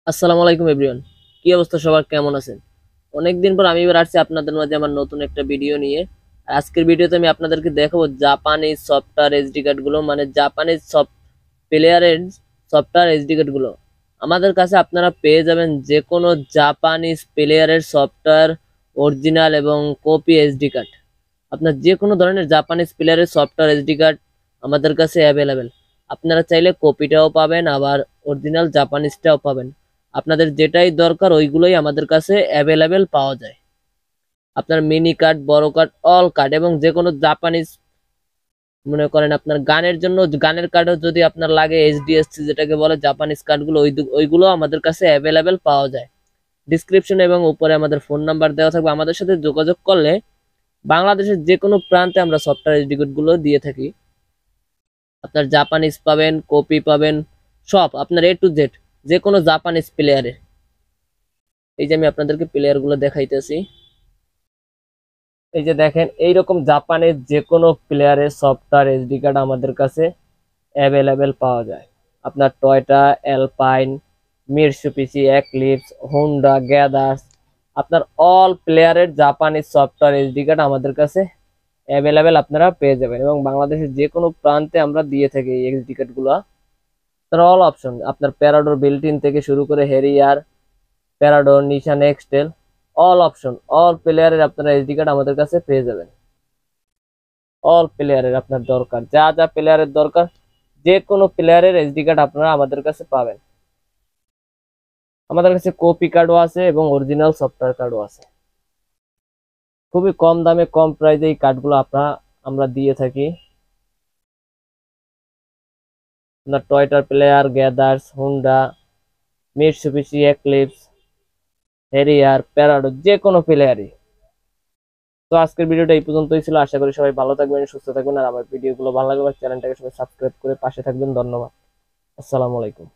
আসসালামু আলাইকুম এভরিওয়ান। কি অবস্থা সবার, কেমন আছেন? অনেকদিন পর আমি এবার আসছি আপনাদের মাঝে আমার নতুন একটা ভিডিও নিয়ে। আজকের ভিডিওতে আমি আপনাদেরকে দেখাবো জাপানিজ সফটওয়্যার এসডি কার্ড গুলো, মানে জাপানিজ সফট প্লেয়ারের সফটওয়্যার এসডি কার্ড গুলো আমাদের কাছে আপনারা পেয়ে যাবেন। যে কোনো জাপানিজ প্লেয়ারের সফটওয়্যার অরিজিনাল এবং কপি এসডি কার্ড, আপনার যে কোনো ধরনের জাপানিজ প্লেয়ারের সফটওয়্যার এসডি কার্ড আমাদের কাছে অ্যাভেলেবেল। আপনারা চাইলে কপিটাও পাবেন, আবার অরিজিনাল জাপানিজটাও পাবেন। আপনাদের যেটাই দরকার ওইগুলোই আমাদের কাছে অ্যাভেলেবেল পাওয়া যায়। আপনার মিনি কার্ড, বড় কার্ড, অল কার্ড এবং যে কোনো জাপানিজ, মনে করেন আপনার গানের জন্য গানের কার্ডও যদি আপনার লাগে, এইচডিএসসি যেটাকে বলে জাপানিজ কার্ডগুলো, ওইগুলো আমাদের কাছে অ্যাভেলেবেল পাওয়া যায়। ডিসক্রিপশন এবং উপরে আমাদের ফোন নাম্বার দেওয়া থাকবে, আমাদের সাথে যোগাযোগ করলে বাংলাদেশের যে কোনো প্রান্তে আমরা সফটওয়্যার এসডি গুলো দিয়ে থাকি। আপনার জাপানিজ পাবেন, কপি পাবেন, সব আপনার এ টু জেড যে কোনো জাপানিজ প্লেয়ারের। এই যে আমি আপনাদেরকে প্লেয়ার গুলো দেখাইতেছি। এই যে দেখেন, এইরকম জাপানের যে কোনো প্লেয়ারের সফটওয়্যার এসডি কার্ড আমাদের কাছে অ্যাভেলেবেল পাওয়া যায়। আপনার Toyota, alpine, Mitsubishi, eclipse, Honda, gathers, আপনার অল প্লেয়ারের জাপানিজ সফটওয়্যার এসডি কার্ড আমাদের কাছে অ্যাভেলেবেল আপনারা পেয়ে যাবেন, এবং বাংলাদেশের যে কোনো প্রান্তে আমরা দিয়ে থাকি এই এসডি কার্ড গুলো। তার অল অপশন, আপনার প্যারাডোর বিল্টিন থেকে শুরু করে হেরিয়ার, প্যারাডোর, নিশান, এক্সটেল, অল অপশন, অল প্লেয়ারের আপনারা এসডি কার্ড আমাদের কাছে পেয়ে যাবেন। অল প্লেয়ারের আপনার দরকার, যা যা প্লেয়ারের দরকার, যে কোনো প্লেয়ারের এসডি কার্ড আপনারা আমাদের কাছে পাবেন। আমাদের কাছে কপি কার্ডও আছে এবং অরিজিনাল সফটওয়্যার কার্ডও আছে। খুবই কম দামে, কম প্রাইসে এই কার্ডগুলো আমরা দিয়ে থাকি। আপনার টয়টার player, Gathers, Honda, Mitsubishi, Eclipse, Harrier, Prado, যে কোনো প্লেয়ারই। তো আজকের ভিডিওটা এই পর্যন্তই ছিল। আশা করি সবাই ভালো থাকবেন, সুস্থ থাকবেন, আর আমার ভিডিওগুলো ভালো লাগলে চ্যানেলটাকে সবাই সাবস্ক্রাইব করে পাশে থাকবেন। ধন্যবাদ। আসসালামু আলাইকুম।